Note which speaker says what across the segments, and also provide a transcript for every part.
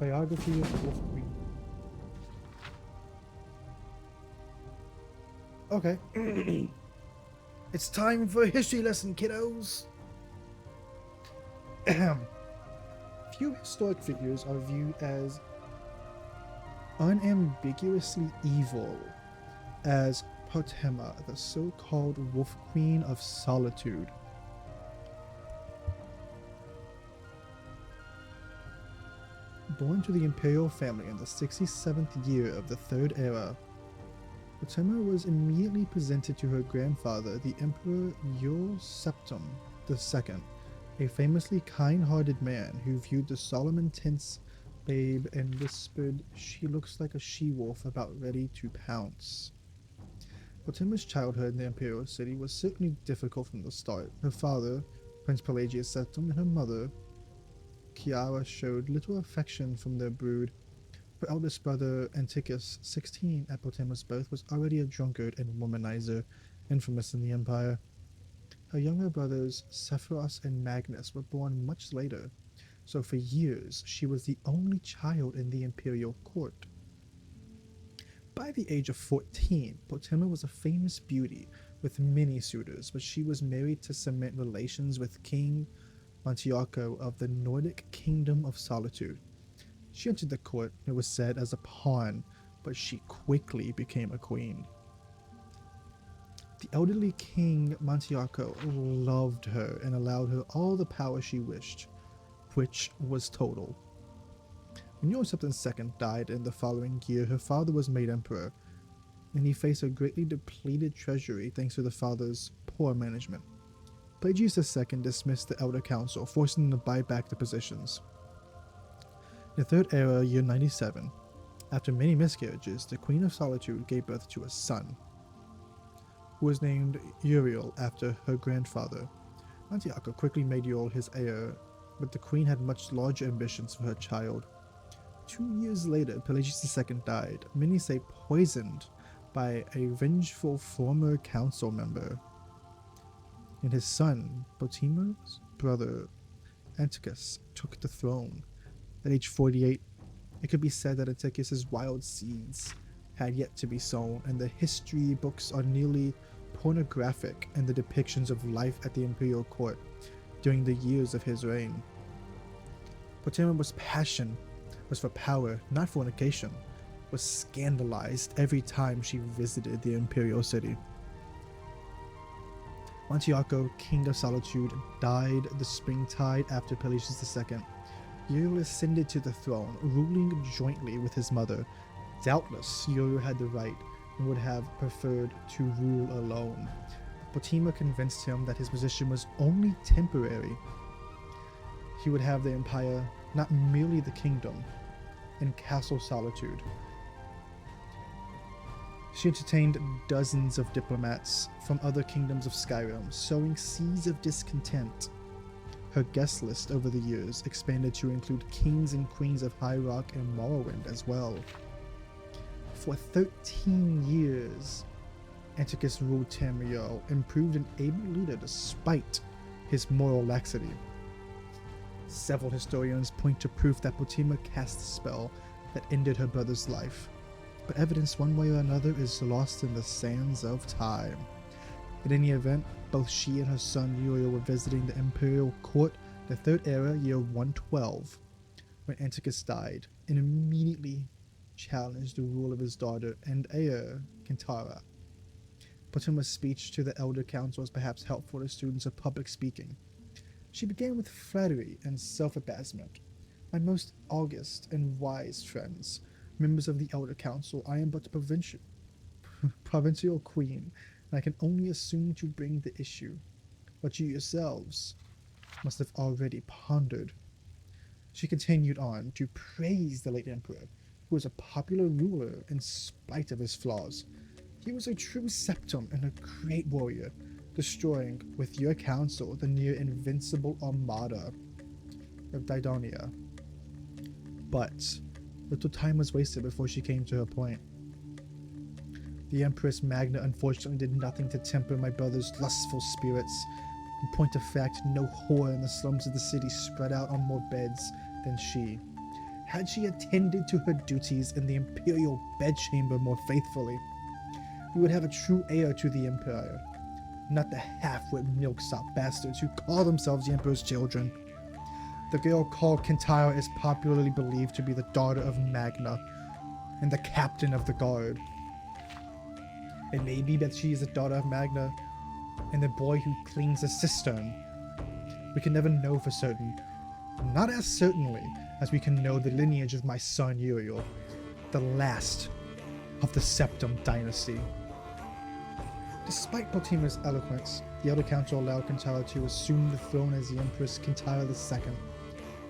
Speaker 1: Biography of Wolf Queen. Okay. It's time for a history lesson, kiddos! Few historic figures are viewed as unambiguously evil as Potema, the so-called Wolf Queen of Solitude. Born to the imperial family in the 67th year of the Third Era, Potema was immediately presented to her grandfather, the Emperor Septim II, a famously kind-hearted man who viewed the solemn intense babe and whispered, "She looks like a she-wolf about ready to pounce." Potema's childhood in the imperial city was certainly difficult from the start. Her father, Prince Pelagius Septim, and her mother, Chiara, showed little affection from their brood. Her eldest brother, Anticus, 16 at Potema's birth, was already a drunkard and womanizer, infamous in the Empire. Her younger brothers, Sephiros and Magnus, were born much later, so for years she was the only child in the imperial court. By the age of 14, Potema was a famous beauty with many suitors, but she was married to cement relations with King Montiarco of the Nordic Kingdom of Solitude. She entered the court, it was said, as a pawn, but she quickly became a queen. The elderly King Montiarco loved her and allowed her all the power she wished, which was total. When Septim II died in the following year, her father was made emperor, and he faced a greatly depleted treasury thanks to the father's poor management. Pelagius II dismissed the Elder Council, forcing them to buy back the positions. In the Third Era, year 97, after many miscarriages, the Queen of Solitude gave birth to a son, who was named Uriel after her grandfather. Montiarco quickly made Uriel his heir, but the queen had much larger ambitions for her child. 2 years later, Pelagius II died, many say poisoned by a vengeful former council member. And his son, Potema's brother, Anticus, took the throne. At age 48, it could be said that Anticus's wild seeds had yet to be sown, and the history books are nearly pornographic in the depictions of life at the imperial court during the years of his reign. Potema's passion was for power, not fornication, was scandalized every time she visited the imperial city. Montiarco, King of Solitude, died the springtide after Pelagius II. Uriel ascended to the throne, ruling jointly with his mother. Doubtless, Uriel had the right and would have preferred to rule alone. Potema convinced him that his position was only temporary. He would have the empire, not merely the kingdom, in Castle Solitude. She entertained dozens of diplomats from other kingdoms of Skyrim, sowing seeds of discontent. Her guest list over the years expanded to include kings and queens of High Rock and Morrowind as well. For 13 years, Anticus ruled Tamriel and proved an able leader despite his moral laxity. Several historians point to proof that Potema cast a spell that ended her brother's life, but evidence one way or another is lost in the sands of time. In any event, both she and her son Uriel were visiting the imperial court in the Third Era, year 112, when Anticus died, and immediately challenged the rule of his daughter and heir, Kintara. Potema's speech to the Elder Council was perhaps helpful to students of public speaking. She began with flattery and self-abasement. "My most august and wise friends, members of the Elder Council, I am but a provincial queen, and I can only assume to bring the issue. But you yourselves must have already pondered." She continued on to praise the late emperor, who was a popular ruler in spite of his flaws. He was a true septum and a great warrior, destroying, with your counsel, the near-invincible armada of Didonia. But little time was wasted before she came to her point. "The Empress Magna unfortunately did nothing to temper my brother's lustful spirits. In point of fact, no whore in the slums of the city spread out on more beds than she. had she attended to her duties in the imperial bedchamber more faithfully, we would have a true heir to the empire, not the half-wit milksop bastards who call themselves the emperor's children. The girl called Kintara is popularly believed to be the daughter of Magna and the captain of the guard. It may be that she is the daughter of Magna and the boy who cleans the cistern. We can never know for certain, not as certainly as we can know the lineage of my son Uriel, the last of the Septim dynasty. Despite Potima's eloquence, the Elder Council allowed Kintara to assume the throne as the Empress Kintara II.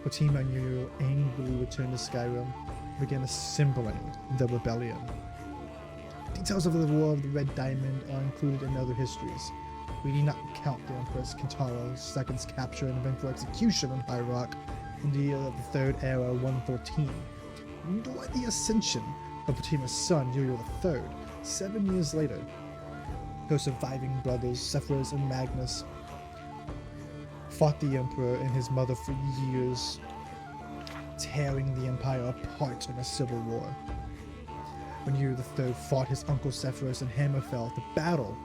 Speaker 1: Potima and Uriel angrily returned to Skyrim and began assembling the rebellion. Details of the War of the Red Diamond are included in other histories. We need not count the Empress Kintara II's capture and eventual execution on High Rock in the year of the Third Era 113, nor the ascension of Potima's son Uriel III 7 years later. Her surviving brothers, Sephiroth and Magnus, fought the Emperor and his mother for years, tearing the Empire apart in a civil war. When Uriel III fought his uncle Sephiroth in Hammerfell at the Battle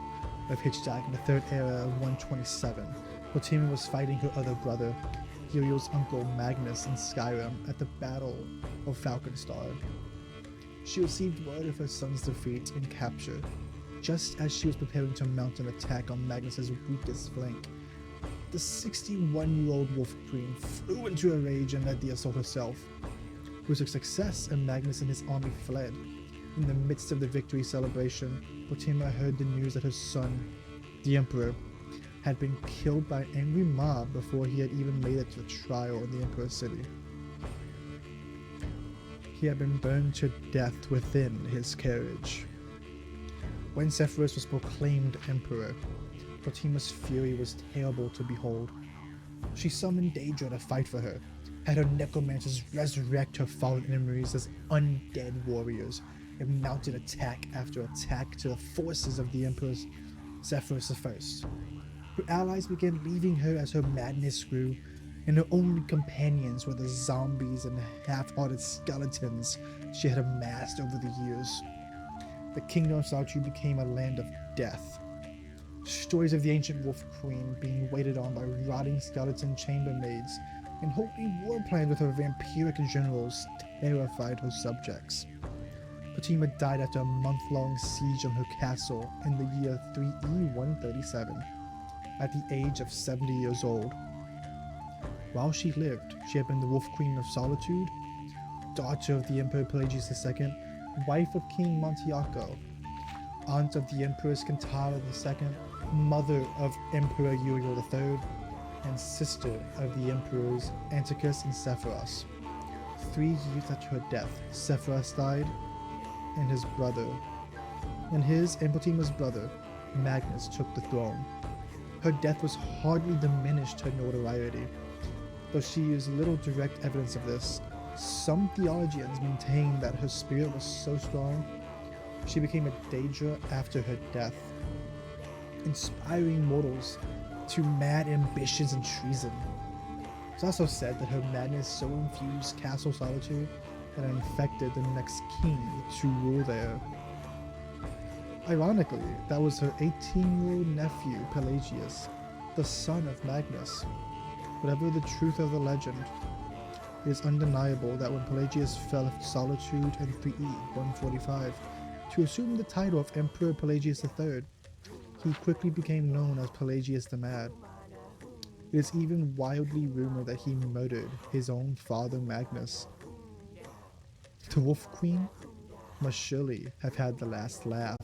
Speaker 1: of Hitchdag in the Third Era of 127, Potima was fighting her other brother, Uriel's uncle Magnus in Skyrim at the Battle of Falkenstar. She received word of her son's defeat and capture, just as she was preparing to mount an attack on Magnus's weakest flank. The 61-year-old Wolf Queen flew into a rage and led the assault herself. It was a success, and Magnus and his army fled. In the midst of the victory celebration, Potima heard the news that her son, the Emperor, had been killed by an angry mob before he had even made it to the trial in the Emperor's city. He had been burned to death within his carriage. When Sephiroth was proclaimed Emperor, Potima's fury was terrible to behold. She summoned Daedra to fight for her, had her necromancers resurrect her fallen enemies as undead warriors, and mounted attack after attack to the forces of the Emperor Sephiroth I. Her allies began leaving her as her madness grew, and her only companions were the zombies and half-hearted skeletons she had amassed over the years. The Kingdom of Solitude became a land of death. Stories of the ancient Wolf Queen being waited on by rotting skeleton chambermaids and holding war plans with her vampiric generals terrified her subjects. Potima died after a month-long siege on her castle in the year 3E137, at the age of 70 years old. While she lived, she had been the Wolf Queen of Solitude, daughter of the Emperor Pelagius II, wife of King Montiaco, aunt of the Empress Kintara II, mother of Emperor Uriel III, and sister of the Emperors Antiochus and Sephiroth. 3 years after her death, Sephiroth died, and his and Potima's brother, Magnus, took the throne. Her death was hardly diminished her notoriety, though she is little direct evidence of this. Some theologians maintain that her spirit was so strong, she became a Daedra after her death, inspiring mortals to mad ambitions and treason. It's also said that her madness so infused Castle Solitude that it infected the next king to rule there. Ironically, that was her 18-year-old nephew, Pelagius, the son of Magnus. Whatever the truth of the legend, it is undeniable that when Pelagius fell of Solitude in 3E145 to assume the title of Emperor Pelagius III, he quickly became known as Pelagius the Mad. It is even wildly rumored that he murdered his own father Magnus. The Wolf Queen must surely have had the last laugh.